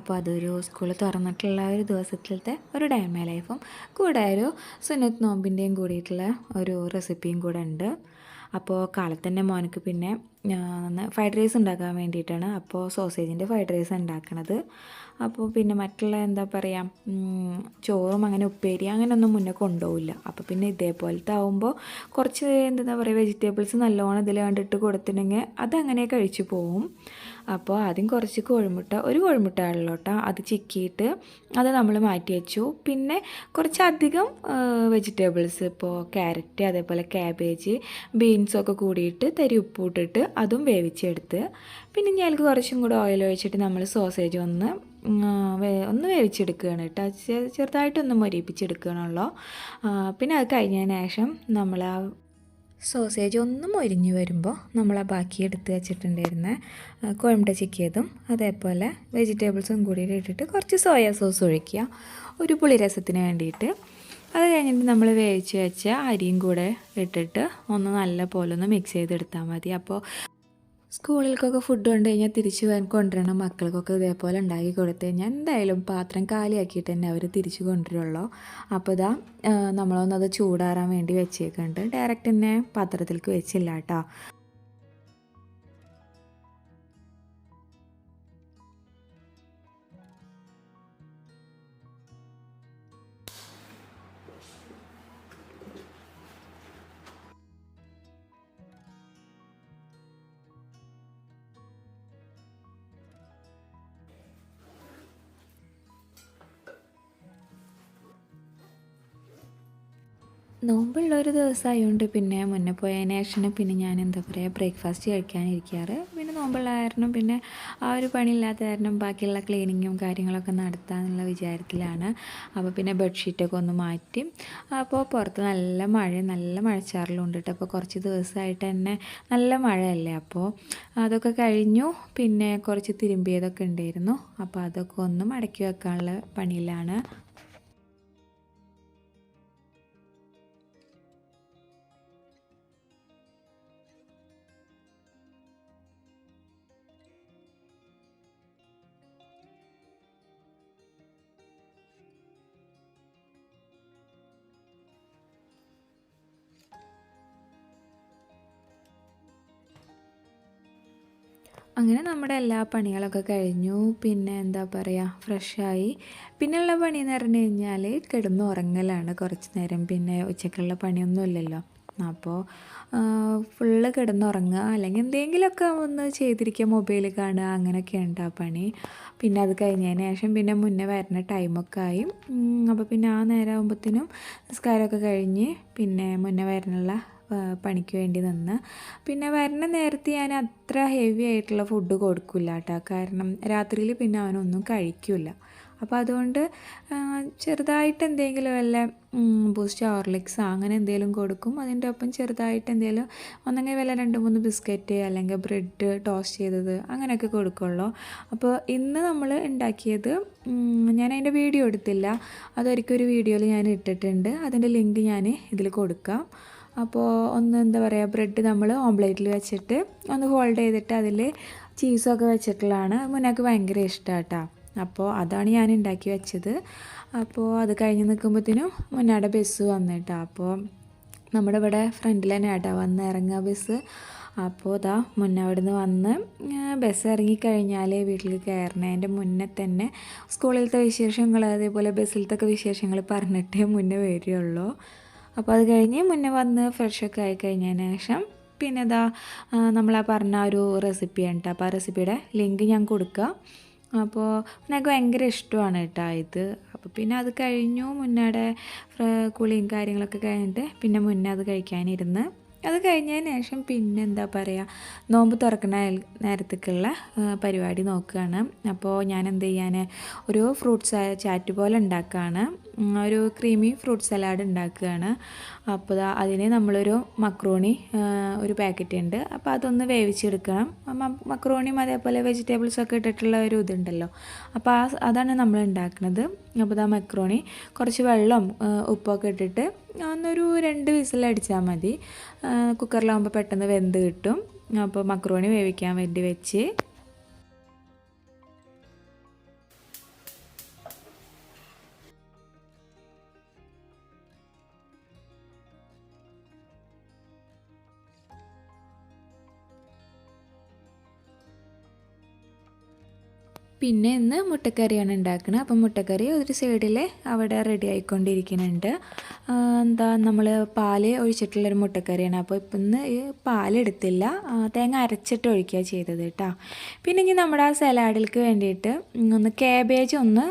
അപ്പോൾ അതൊരു സ്കൂൾ തുറന്നിട്ടുള്ള ഒരു ദിവസത്തിലത്തെ ഒരു ഡേ ഇൻ മൈ ലൈഫും കൂടെ ഒരു സുന്നത്ത് നോമ്പിൻ്റെയും കൂടിയിട്ടുള്ള ഒരു റെസിപ്പിയും കൂടെ ഉണ്ട്. അപ്പോൾ കാലത്ത് തന്നെ മോനക്ക് പിന്നെ ഫ്രൈഡ് റൈസ് ഉണ്ടാക്കാൻ വേണ്ടിയിട്ടാണ്. അപ്പോൾ സോസേജിൻ്റെ ഫ്രൈഡ് റൈസ് ഉണ്ടാക്കണത്. അപ്പോൾ പിന്നെ മറ്റുള്ള എന്താ പറയുക, ചോറും അങ്ങനെ ഉപ്പേരി അങ്ങനെയൊന്നും മുന്നേ കൊണ്ടുപോകില്ല. അപ്പോൾ പിന്നെ ഇതേപോലത്തെ ആകുമ്പോൾ കുറച്ച് എന്താ പറയുക വെജിറ്റബിൾസ് നല്ലോണം ഇതിൽ കണ്ടിട്ട് കൊടുത്തിട്ടുണ്ടെങ്കിൽ അതങ്ങനെ കഴിച്ചു പോവും. അപ്പോൾ ആദ്യം കുറച്ച് ഒരു കോഴിമുട്ട ഉള്ളോട്ടോ അത് ചിക്കിയിട്ട് അത് നമ്മൾ മാറ്റി വെച്ചു. പിന്നെ കുറച്ചധികം വെജിറ്റബിൾസ് ഇപ്പോൾ ക്യാരറ്റ്, അതേപോലെ ക്യാബേജ്, ബീൻസൊക്കെ കൂടിയിട്ട് തരി ഉപ്പ് ഇട്ടിട്ട് അതും വേവിച്ചെടുത്ത്, പിന്നെ ഞാൻ അതിലേക്ക് കുറച്ചും കൂടെ ഓയിൽ ഒഴിച്ചിട്ട് നമ്മൾ സോസേജ് ഒന്ന് വേവിച്ചെടുക്കുകയാണ് കേട്ടോ. ചെറുതായിട്ടൊന്ന് മൊരിപ്പിച്ചെടുക്കുകയാണല്ലോ. പിന്നെ അത് കഴിഞ്ഞതിന് ശേഷം നമ്മൾ ആ സോസേജ് ഒന്ന് മൊരിഞ്ഞ് വരുമ്പോൾ നമ്മൾ ആ ബാക്കി എടുത്ത് വെച്ചിട്ടുണ്ടായിരുന്ന കോഴിമുട്ട ചിക്കിയതും അതേപോലെ വെജിറ്റബിൾസും കൂടി ഇട്ടിട്ട് കുറച്ച് സോയാ സോസ് ഒഴിക്കുക ഒരു പുളിരസത്തിന് വേണ്ടിയിട്ട്. അത് കഴിഞ്ഞിട്ട് നമ്മൾ വേവിച്ച് വെച്ച അരിയും കൂടെ ഇട്ടിട്ട് ഒന്ന് നല്ല പോലെ ഒന്ന് മിക്സ് ചെയ്തെടുത്താൽ മതി. അപ്പോൾ സ്കൂളിലേക്കൊക്കെ ഫുഡ് കൊണ്ട് കഴിഞ്ഞാൽ തിരിച്ച് കൊണ്ടുവരണം മക്കൾക്കൊക്കെ ഇതേപോലെ ഉണ്ടാക്കി കൊടുത്ത് കഴിഞ്ഞാൽ എന്തായാലും പാത്രം കാലിയാക്കിയിട്ട് തന്നെ അവർ തിരിച്ച് കൊണ്ടുവരുള്ളൂ. അപ്പോൾ ഇതാ നമ്മളൊന്നത് ചൂടാറാൻ വേണ്ടി വെച്ചേക്കുന്നുണ്ട്. ഡയറക്റ്റ് തന്നെ പാത്രത്തിലേക്ക് വെച്ചില്ല കേട്ടോ. നോമ്പുള്ളൊരു ദിവസമായതുകൊണ്ട് പിന്നെ മുന്നേ പോയതിന് ശേഷം പിന്നെ ഞാൻ എന്താ പറയുക ബ്രേക്ക്ഫാസ്റ്റ് കഴിക്കാനിരിക്കാറ്. പിന്നെ നോമ്പുള്ള കാരണം പിന്നെ ആ ഒരു പണിയില്ലാത്ത കാരണം ബാക്കിയുള്ള ക്ലീനിങ്ങും കാര്യങ്ങളൊക്കെ നടത്താമെന്നുള്ള വിചാരത്തിലാണ്. അപ്പോൾ പിന്നെ ബെഡ്ഷീറ്റൊക്കെ ഒന്ന് മാറ്റി. അപ്പോൾ പുറത്ത് നല്ല മഴച്ചാറലും ഉണ്ട് കേട്ടോ. അപ്പോൾ കുറച്ച് ദിവസമായിട്ട് തന്നെ നല്ല മഴയല്ലേ. അപ്പോൾ അതൊക്കെ കഴിഞ്ഞു. പിന്നെ കുറച്ച് തിരുമ്പിയതൊക്കെ ഉണ്ടായിരുന്നു. അപ്പോൾ അതൊക്കെ ഒന്ന് മടക്കി വെക്കാനുള്ള പണിയിലാണ്. അങ്ങനെ നമ്മുടെ എല്ലാ പണികളൊക്കെ കഴിഞ്ഞു. പിന്നെ എന്താ പറയുക ഫ്രഷായി. പിന്നെയുള്ള പണിയെന്ന് പറഞ്ഞു കഴിഞ്ഞാൽ കിടന്നുറങ്ങലാണ് കുറച്ച് നേരം. പിന്നെ ഉച്ചക്കുള്ള പണിയൊന്നുമില്ലല്ലോ. അപ്പോൾ ഫുള്ള് കിടന്നുറങ്ങുക, അല്ലെങ്കിൽ എന്തെങ്കിലുമൊക്കെ ഒന്ന് ചെയ്തിരിക്കുക, മൊബൈൽ കാണുക, അങ്ങനെയൊക്കെ ഉണ്ട് ആ പണി. പിന്നെ അത് കഴിഞ്ഞതിന് ശേഷം പിന്നെ മുന്നേ വരുന്ന ടൈമൊക്കെ ആയി. അപ്പോൾ പിന്നെ ആ നേരം ആകുമ്പോഴത്തേനും നിസ്കാരമൊക്കെ കഴിഞ്ഞ് പിന്നെ മുന്നേ വരാനുള്ള പണിക്ക് വേണ്ടി നിന്ന്. പിന്നെ വരുന്ന നേരത്തെ ഞാൻ അത്ര ഹെവി ആയിട്ടുള്ള ഫുഡ് കൊടുക്കില്ല കേട്ടോ. കാരണം രാത്രിയിൽ പിന്നെ അവനൊന്നും കഴിക്കില്ല. അപ്പോൾ അതുകൊണ്ട് ചെറുതായിട്ട് എന്തെങ്കിലും വല്ല ബൂസ്റ്റ് ഹോർലിക്സ് അങ്ങനെ എന്തെങ്കിലും കൊടുക്കും. അതിൻ്റെ ഒപ്പം ചെറുതായിട്ട് എന്തെങ്കിലും ഒന്നെങ്കിൽ വല്ല 2-3 ബിസ്ക്കറ്റ് അല്ലെങ്കിൽ ബ്രെഡ് ടോസ്റ്റ് ചെയ്തത് അങ്ങനെയൊക്കെ കൊടുക്കുള്ളൂ. അപ്പോൾ ഇന്ന് നമ്മൾ ഉണ്ടാക്കിയത് ഞാൻ അതിൻ്റെ വീഡിയോ എടുത്തില്ല. അതൊരിക്കലും വീഡിയോയിൽ ഞാൻ ഇട്ടിട്ടുണ്ട്. അതിൻ്റെ ലിങ്ക് ഞാൻ ഇതിൽ കൊടുക്കാം. അപ്പോൾ ഒന്ന് എന്താ പറയുക ബ്രെഡ് നമ്മൾ ഓംപ്ലേറ്റിൽ വെച്ചിട്ട് ഒന്ന് ഫോൾഡ് ചെയ്തിട്ട് അതിൽ ചീസൊക്കെ വെച്ചിട്ടുള്ളതാണ്. മുന്നേക്ക് ഭയങ്കര ഇഷ്ടമാണ് കേട്ടോ. അപ്പോൾ അതാണ് ഞാൻ ഉണ്ടാക്കി വെച്ചത്. അപ്പോൾ അത് കഴിഞ്ഞ് നിൽക്കുമ്പോഴത്തേനും മുന്നാടെ ബസ് വന്നിട്ടാ. അപ്പോൾ നമ്മുടെ ഇവിടെ ഫ്രണ്ടിൽ തന്നെ കേട്ടോ വന്ന് ഇറങ്ങുക ബസ്. അപ്പോൾ ഇതാ മുന്നേ അവിടെ നിന്ന് വന്ന് ബസ് ഇറങ്ങിക്കഴിഞ്ഞാൽ വീട്ടിൽ കയറുന്നതിൻ്റെ മുന്നേ തന്നെ സ്കൂളിലത്തെ വിശേഷങ്ങൾ അതേപോലെ ബസ്സിലത്തൊക്കെ വിശേഷങ്ങൾ പറഞ്ഞിട്ടേ മുന്നേ വരികയുള്ളൂ. അപ്പോൾ അത് കഴിഞ്ഞ് മുന്നേ വന്ന് ഫ്രഷൊക്കെ ആയി കഴിഞ്ഞതിന് ശേഷം പിന്നെ ഇതാ നമ്മളാ പറഞ്ഞ ഒരു റെസിപ്പിയാണ് കേട്ടോ. അപ്പോൾ ആ റെസിപ്പിയുടെ ലിങ്ക് ഞാൻ കൊടുക്കാം. അപ്പോൾ എനിക്ക് ഭയങ്കര ഇഷ്ടമാണ് കേട്ടോ ഇത്. അപ്പോൾ പിന്നെ അത് കഴിഞ്ഞു മുന്നേ കുളിയും കാര്യങ്ങളൊക്കെ കഴിഞ്ഞിട്ട് പിന്നെ മുന്നേ അത് കഴിക്കാനിരുന്ന്. അത് കഴിഞ്ഞതിന് ശേഷം പിന്നെ എന്താ പറയുക നോമ്പ് തുറക്കുന്ന നേരത്തേക്കുള്ള പരിപാടി നോക്കുകയാണ്. അപ്പോൾ ഞാൻ എന്ത് ചെയ്യാൻ ഒരു ഫ്രൂട്ട്സ് ചാറ്റ് പോലെ ഉണ്ടാക്കുകയാണ്. ഒരു ക്രീമി ഫ്രൂട്ട് സലാഡ് ഉണ്ടാക്കുകയാണ്. അപ്പോൾ അതിന് നമ്മളൊരു മക്രോണി ഒരു പാക്കറ്റ് ഉണ്ട്. അപ്പോൾ അതൊന്ന് വേവിച്ചെടുക്കണം. മക്രോണിയും അതേപോലെ വെജിറ്റബിൾസൊക്കെ ഇട്ടിട്ടുള്ള ഒരു ഇതുണ്ടല്ലോ. അപ്പോൾ അതാണ് നമ്മൾ ഉണ്ടാക്കുന്നത്. അപ്പോൾ ആ മക്രോണി കുറച്ച് വെള്ളം ഉപ്പൊക്കെ ഇട്ടിട്ട് ഒന്നൊരു 2 വിസിലടിച്ചാൽ മതി. കുക്കറിലാകുമ്പോൾ പെട്ടെന്ന് വെന്ത് കിട്ടും. അപ്പോൾ മക്രോണി വേവിക്കാൻ വേണ്ടി വെച്ച് പിന്നെ ഇന്ന് മുട്ടക്കറിയാണ് ഉണ്ടാക്കുന്നത്. അപ്പം മുട്ടക്കറി ഒരു സൈഡിൽ അവിടെ റെഡി ആയിക്കൊണ്ടിരിക്കുന്നുണ്ട്. എന്താ നമ്മൾ പാൽ ഒഴിച്ചിട്ടുള്ളൊരു മുട്ടക്കറിയാണ്. അപ്പോൾ ഇപ്പം ഇന്ന് ഈ പാലെടുത്തില്ല, തേങ്ങ അരച്ചിട്ട് ഒഴിക്കുക ചെയ്തത് കേട്ടോ. പിന്നെ ഇനി നമ്മുടെ ആ സലാഡിലേക്ക് വേണ്ടിയിട്ട് ഒന്ന് ക്യാബേജ് ഒന്ന്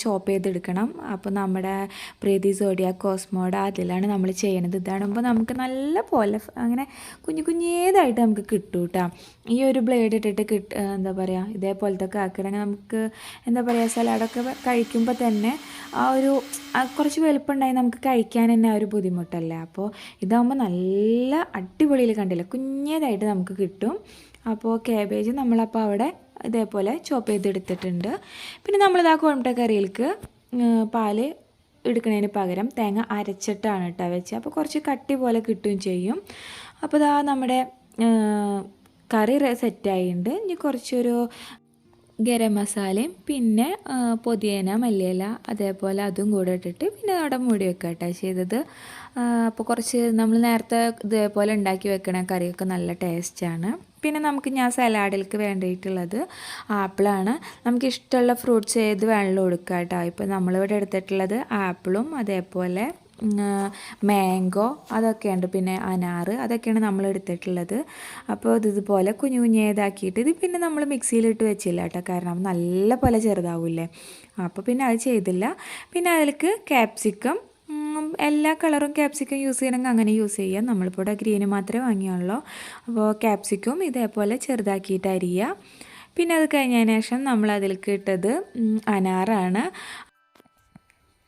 ചോപ്പ് ചെയ്തെടുക്കണം. അപ്പോൾ നമ്മുടെ പ്രീതി സോഡിയ കോസ്മോഡ അതിലാണ് നമ്മൾ ചെയ്യണത്. ഇതാകുമ്പോൾ നമുക്ക് നല്ല പോലെ അങ്ങനെ കുഞ്ഞു കുഞ്ഞേതായിട്ട് നമുക്ക് കിട്ടും കേട്ടോ. ഈ ഒരു ബ്ലേഡ് ഇട്ടിട്ട് എന്താ പറയുക, ഇതേപോലത്തെ ഒക്കെ ആക്കണമെങ്കിൽ നമുക്ക് എന്താ പറയുക, സലാഡൊക്കെ കഴിക്കുമ്പോൾ തന്നെ ആ ഒരു കുറച്ച് വലുപ്പമുണ്ടായി നമുക്ക് കഴിക്കാൻ തന്നെ ആ ഒരു ബുദ്ധിമുട്ടല്ലേ. അപ്പോൾ ഇതാകുമ്പോൾ നല്ല അടിപൊളിയിൽ കണ്ടില്ല കുഞ്ഞേതായിട്ട് നമുക്ക് കിട്ടും. അപ്പോൾ ക്യാബേജ് നമ്മളപ്പോൾ അവിടെ ഇതേപോലെ ചോപ്പ് ചെയ്തെടുത്തിട്ടുണ്ട്. പിന്നെ നമ്മളിതാ മുട്ടക്കറിയിലേക്ക് പാല് എടുക്കുന്നതിന് പകരം തേങ്ങ അരച്ചിട്ടാണ് കേട്ടോ വെച്ചത്. അപ്പോൾ കുറച്ച് കട്ടി പോലെ കിട്ടുകയും ചെയ്യും. അപ്പോൾ ഇതാ നമ്മുടെ കറി സെറ്റായിട്ടുണ്ട്. ഇനി കുറച്ചൊരു ഗരം മസാലയും പിന്നെ പുതിന മല്ലിയില അതേപോലെ അതും കൂടെ ഇട്ടിട്ട് പിന്നെ അവിടെ മൂടി വെക്കുക കേട്ടോ ചെയ്തത്. അപ്പോൾ കുറച്ച് നമ്മൾ നേരത്തെ ഇതേപോലെ ഉണ്ടാക്കി വെക്കണ കറിയൊക്കെ നല്ല ടേസ്റ്റാണ്. പിന്നെ നമുക്ക് ഞാൻ സലാഡിലേക്ക് വേണ്ടിയിട്ടുള്ളത് ആപ്പിളാണ്. നമുക്ക് ഇഷ്ടമുള്ള ഫ്രൂട്ട്സ് ഏത് വേണമെങ്കിലും കൊടുക്കുക കേട്ടോ. ഇപ്പോൾ നമ്മളിവിടെ എടുത്തിട്ടുള്ളത് ആപ്പിളും അതേപോലെ മാംഗോ അതൊക്കെയുണ്ട്, പിന്നെ അനാറ് അതൊക്കെയാണ് നമ്മൾ എടുത്തിട്ടുള്ളത്. അപ്പോൾ ഇതുപോലെ കുഞ്ഞു കുഞ്ഞേതാക്കിയിട്ട് ഇത് പിന്നെ നമ്മൾ മിക്സിയിലിട്ട് വെച്ചില്ല കേട്ടോ, കാരണം നല്ല പോലെ ചെറുതാവില്ലേ. അപ്പോൾ പിന്നെ അത് ചെയ്തില്ല. പിന്നെ അതിലേക്ക് ക്യാപ്സിക്കം, എല്ലാ കളറും ക്യാപ്സിക്കം യൂസ് ചെയ്യണമെങ്കിൽ അങ്ങനെ യൂസ് ചെയ്യാം. നമ്മളിപ്പോൾ ഇവിടെ ഗ്രീന് മാത്രമേ വാങ്ങിയുള്ളൂ. അപ്പോൾ ക്യാപ്സിക്കം ഇതേപോലെ ചെറുതാക്കിയിട്ട് അരിയുക. പിന്നെ അത് കഴിഞ്ഞതിന് ശേഷം നമ്മൾ അതിലേക്ക് ഇട്ടത് അനാറാണ്.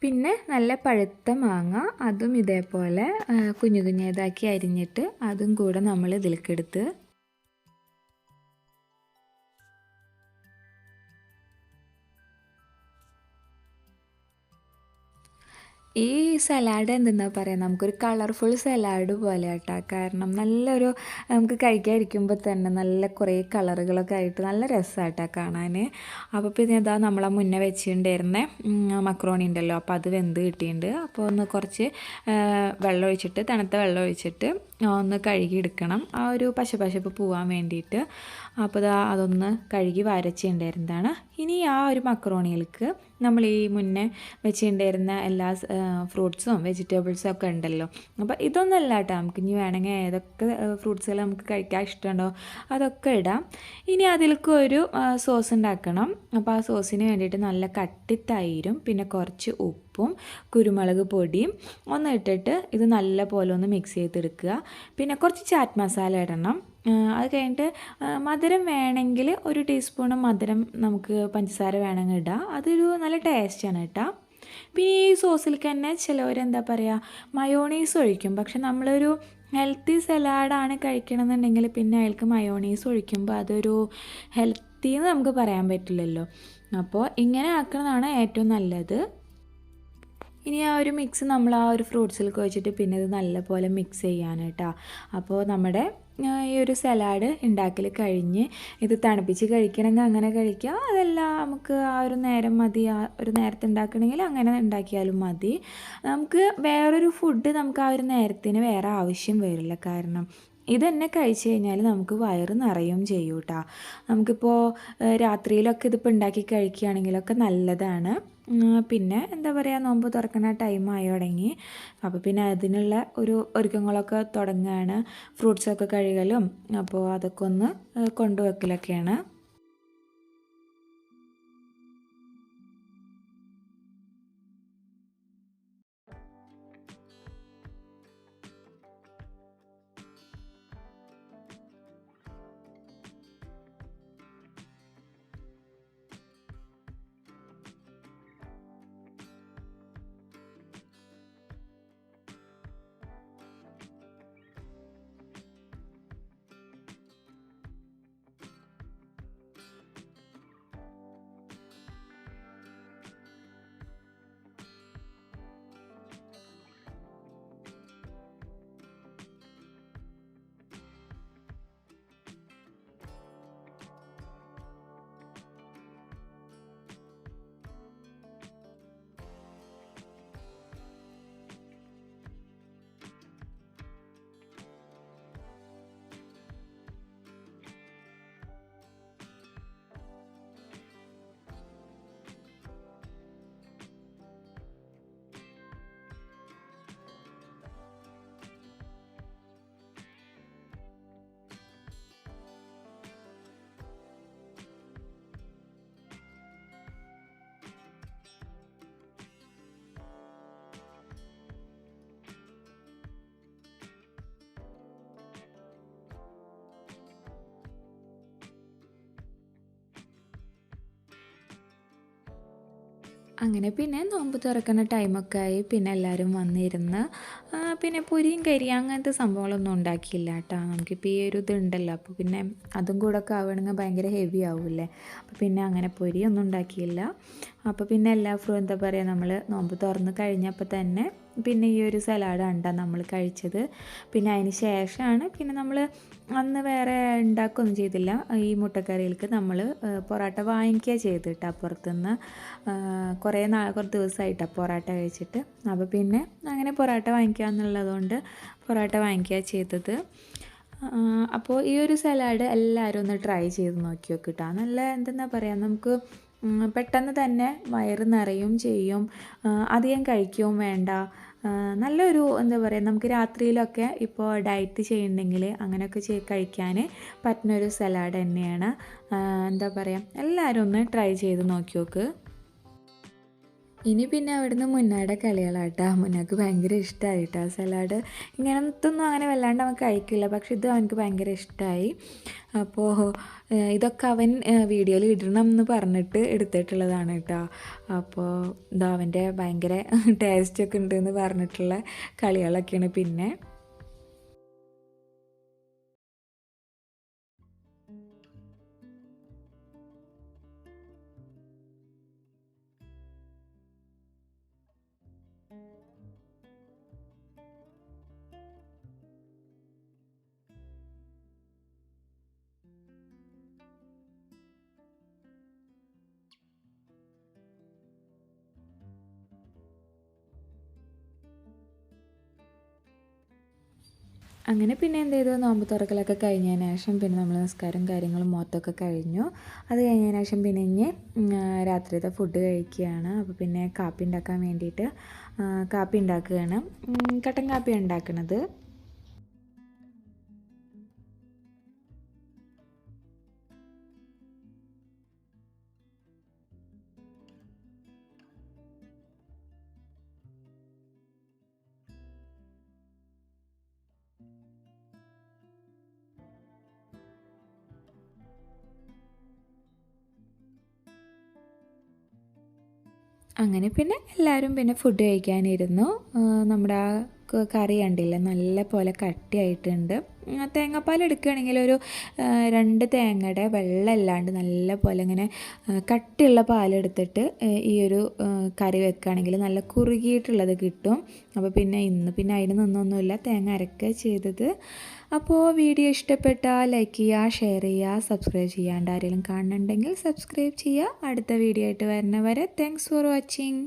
പിന്നെ നല്ല പഴുത്ത മാങ്ങ അതും ഇതേപോലെ കുഞ്ഞു കുഞ്ഞേതാക്കി അരിഞ്ഞിട്ട് അതും കൂടെ നമ്മൾ ഇതിലേക്കെടുത്ത് ഈ സലാഡ് എന്തെന്നാ പറയുക, നമുക്കൊരു കളർഫുൾ സലാഡ് പോലെ കേട്ടോ. കാരണം നല്ലൊരു നമുക്ക് കഴിക്കാതിരിക്കുമ്പോൾ തന്നെ നല്ല കുറേ കളറുകളൊക്കെ ആയിട്ട് നല്ല രസമായിട്ടാ കാണാൻ. അപ്പോൾ പിന്നെ ഇതാ നമ്മളെ മുന്നേ വെച്ചിട്ടുണ്ടായിരുന്നേ മക്രോണി ഉണ്ടല്ലോ, അപ്പോൾ അത് വെന്ത് കിട്ടിയിട്ടുണ്ട്. അപ്പോൾ ഒന്ന് കുറച്ച് വെള്ളം ഒഴിച്ചിട്ട്, തണുത്ത വെള്ളം ഒഴിച്ചിട്ട് ഒന്ന് കഴുകിയെടുക്കണം, ആ ഒരു പശപ്പ് പോകാൻ വേണ്ടിയിട്ട്. അപ്പോൾ അതൊന്ന് കഴുകി വരച്ചിട്ടുണ്ടായിരുന്നതാണ്. ഇനി ആ ഒരു മക്രോണിയിലേക്ക് നമ്മൾ ഈ മുന്നേ വെച്ചിട്ടുണ്ടായിരുന്ന എല്ലാ ഫ്രൂട്ട്സും വെജിറ്റബിൾസും ഒക്കെ ഉണ്ടല്ലോ. അപ്പോൾ ഇതൊന്നല്ല കേട്ടോ, നമുക്ക് ഇനി വേണമെങ്കിൽ ഏതൊക്കെ ഫ്രൂട്ട്സുകൾ നമുക്ക് കഴിക്കാൻ ഇഷ്ടമുണ്ടോ അതൊക്കെ ഇടാം. ഇനി അതിലേക്ക് ഒരു സോസ് ഉണ്ടാക്കണം. അപ്പോൾ ആ സോസിന് വേണ്ടിയിട്ട് നല്ല കട്ടി തൈരും പിന്നെ കുറച്ച് ഉപ്പും കുരുമുളക് പൊടിയും ഒന്ന് ഇട്ടിട്ട് ഇത് നല്ല പോലെ ഒന്ന് മിക്സ് ചെയ്തെടുക്കുക. പിന്നെ കുറച്ച് ചാറ്റ് മസാല ഇടണം. അത് കഴിഞ്ഞിട്ട് മധുരം വേണമെങ്കിൽ ഒരു ടീസ്പൂണ് മധുരം നമുക്ക് പഞ്ചസാര വേണമെങ്കിൽ ഇടാം, അതൊരു നല്ല ടേസ്റ്റാണ് കേട്ടോ. പിന്നെ ഈ സോസിലേക്ക് തന്നെ ചിലവരെന്താ പറയുക മയോണീസ് ഒഴിക്കും. പക്ഷെ നമ്മളൊരു ഹെൽത്തി സലാഡാണ് കഴിക്കണമെന്നുണ്ടെങ്കിൽ പിന്നെ അയാൾക്ക് മയോണീസ് ഒഴിക്കുമ്പോൾ അതൊരു ഹെൽത്തി എന്ന് നമുക്ക് പറയാൻ പറ്റില്ലല്ലോ. അപ്പോൾ ഇങ്ങനെ ആക്കുന്നതാണ് ഏറ്റവും നല്ലത്. ഇനി ആ ഒരു മിക്സ് നമ്മൾ ആ ഒരു ഫ്രൂട്ട്സിലേക്ക് വെച്ചിട്ട് പിന്നെ ഇത് നല്ലപോലെ മിക്സ് ചെയ്യാൻ കേട്ടോ. അപ്പോൾ നമ്മുടെ ഈ ഒരു സലാഡ് ഉണ്ടാക്കൽ കഴിഞ്ഞ് ഇത് തണുപ്പിച്ച് കഴിക്കണമെങ്കിൽ അങ്ങനെ കഴിക്കുക, അതല്ല നമുക്ക് ആ ഒരു നേരം മതി, ആ ഒരു നേരത്തെ ഉണ്ടാക്കണമെങ്കിൽ അങ്ങനെ ഉണ്ടാക്കിയാലും മതി. നമുക്ക് വേറൊരു ഫുഡ് നമുക്ക് ആ ഒരു നേരത്തിന് വേറെ ആവശ്യം വരില്ല. കാരണം ഇതന്നെ കഴിച്ച് കഴിഞ്ഞാൽ നമുക്ക് വയറ് നിറയും ചെയ്യും കേട്ടോ. നമുക്കിപ്പോൾ രാത്രിയിലൊക്കെ ഇതിപ്പോൾ ഉണ്ടാക്കി കഴിക്കുകയാണെങ്കിലൊക്കെ നല്ലതാണ്. പിന്നെ എന്താ പറയുക, നോമ്പ് തുറക്കുന്ന ടൈമായി തുടങ്ങി. അപ്പോൾ പിന്നെ അതിനുള്ള ഒരു ഒരുക്കങ്ങളൊക്കെ തുടങ്ങുകയാണ്. ഫ്രൂട്ട്സൊക്കെ കഴുകലും അപ്പോൾ അതൊക്കെ ഒന്ന് കൊണ്ടുവെക്കലൊക്കെയാണ്. അങ്ങനെ പിന്നെ നോമ്പ് തുറക്കുന്ന ടൈമൊക്കെ ആയി. പിന്നെ എല്ലാവരും വന്നിരുന്ന് പിന്നെ പൊരിയും കരിയും അങ്ങനത്തെ സംഭവങ്ങളൊന്നും ഉണ്ടാക്കിയില്ല കേട്ടോ. നമുക്കിപ്പോൾ ഈ ഒരു ഇതുണ്ടല്ലോ, അപ്പോൾ പിന്നെ അതും കൂടെ ഒക്കെ ആവുകയാണെങ്കിൽ ഭയങ്കര ഹെവി ആവില്ലേ. അപ്പോൾ പിന്നെ അങ്ങനെ പൊരിയൊന്നും ഉണ്ടാക്കിയില്ല. അപ്പോൾ പിന്നെ എല്ലാ എന്താ പറയുക, നമ്മൾ നോമ്പ് തുറന്ന് കഴിഞ്ഞപ്പോൾ തന്നെ പിന്നെ ഈ ഒരു സലാഡാണ് നമ്മൾ കഴിച്ചത്. പിന്നെ അതിന് ശേഷമാണ് പിന്നെ നമ്മൾ അന്ന് വേറെ ഉണ്ടാക്കുകയൊന്നും ചെയ്തില്ല. ഈ മുട്ടക്കറിയിലേക്ക് നമ്മൾ പൊറോട്ട വാങ്ങിക്കുക ചെയ്തിട്ട് അപ്പുറത്തുനിന്ന് കുറേ ദിവസമായിട്ടാണ് പൊറോട്ട കഴിച്ചിട്ട്. അപ്പോൾ പിന്നെ അങ്ങനെ പൊറോട്ട വാങ്ങിക്കുക എന്നുള്ളതുകൊണ്ട് പൊറോട്ട വാങ്ങിക്കുക ചെയ്തത്. അപ്പോൾ ഈ ഒരു സലാഡ് എല്ലാവരും ഒന്ന് ട്രൈ ചെയ്ത് നോക്കി നോക്കിട്ടോ. നല്ല എന്തെന്നാ പറയുക, നമുക്ക് പെട്ടെന്ന് തന്നെ വയറ് നിറയും ചെയ്യും, അധികം കഴിക്കുകയും വേണ്ട. നല്ലൊരു എന്താ പറയുക, നമുക്ക് രാത്രിയിലൊക്കെ ഇപ്പോൾ ഡയറ്റ് ചെയ്യുന്നുണ്ടെങ്കിൽ അങ്ങനെയൊക്കെ കഴിക്കാൻ പറ്റുന്നൊരു സലാഡ് തന്നെയാണ്. എന്താ പറയുക, എല്ലാവരും ഒന്ന് ട്രൈ ചെയ്ത് നോക്കി നോക്ക്. ഇനി പിന്നെ അവിടുന്ന് മുന്നയുടെ കളികളാട്ടോ. മുന്നക്ക് ഭയങ്കര ഇഷ്ടമായിട്ടോ സലാഡ്. ഇങ്ങനത്തൊന്നും അങ്ങനെ വല്ലാണ്ട് അവൻ കഴിക്കില്ല, പക്ഷെ ഇത് അവനക്ക് ഭയങ്കര ഇഷ്ടമായി. അപ്പോൾ ഇതൊക്കെ അവൻ വീഡിയോയിൽ ഇടണം എന്ന് പറഞ്ഞിട്ട് എടുത്തിട്ടുള്ളതാണ് കേട്ടോ. അപ്പോൾ ഇതാ അവൻ്റെ ഭയങ്കര ടേസ്റ്റൊക്കെ ഉണ്ടെന്ന് പറഞ്ഞിട്ടുള്ള കളികളൊക്കെയാണ്. പിന്നെ അങ്ങനെ പിന്നെ എന്ത് ചെയ്തു, നോമ്പ് തുറക്കലൊക്കെ കഴിഞ്ഞതിന് ശേഷം പിന്നെ നമ്മൾ നിസ്കാരം കാര്യങ്ങളും മൊത്തമൊക്കെ കഴിഞ്ഞു. അത് കഴിഞ്ഞതിന് ശേഷം പിന്നെ ഇനി രാത്രിയത്തെ ഫുഡ് കഴിക്കുകയാണ്. അപ്പോൾ പിന്നെ കാപ്പി ഉണ്ടാക്കാൻ വേണ്ടിയിട്ട് കാപ്പി ഉണ്ടാക്കുകയാണ്. കട്ടൻ കാപ്പിയാണ് ഉണ്ടാക്കുന്നത്. അങ്ങനെ പിന്നെ എല്ലാവരും പിന്നെ ഫുഡ് കഴിക്കാനിരുന്നു. നമ്മുടെ ആ കറി കണ്ടില്ല, നല്ല പോലെ കട്ടിയായിട്ടുണ്ട്. തേങ്ങാപ്പാൽ എടുക്കുകയാണെങ്കിൽ ഒരു 2 തേങ്ങയുടെ വെള്ളമല്ലാണ്ട് നല്ല പോലെ ഇങ്ങനെ കട്ടിയുള്ള പാലെടുത്തിട്ട് ഈ ഒരു കറി വെക്കുകയാണെങ്കിൽ നല്ല കുറുകിയിട്ടുള്ളത് കിട്ടും. അപ്പോൾ പിന്നെ ഇന്ന് പിന്നെ അതിന് നിന്നൊന്നുമില്ല, തേങ്ങ അരക്കുക ചെയ്തത്. അപ്പോൾ വീഡിയോ ഇഷ്ടപ്പെട്ടാൽ ലൈക്ക് ചെയ്യുക, ഷെയർ ചെയ്യുക, സബ്സ്ക്രൈബ് ചെയ്യാണ്ട് ആരെങ്കിലും കാണുന്നുണ്ടെങ്കിൽ സബ്സ്ക്രൈബ് ചെയ്യുക. അടുത്ത വീഡിയോ ആയിട്ട് വരുന്നവരെ താങ്ക്സ് ഫോർ വാച്ചിങ്.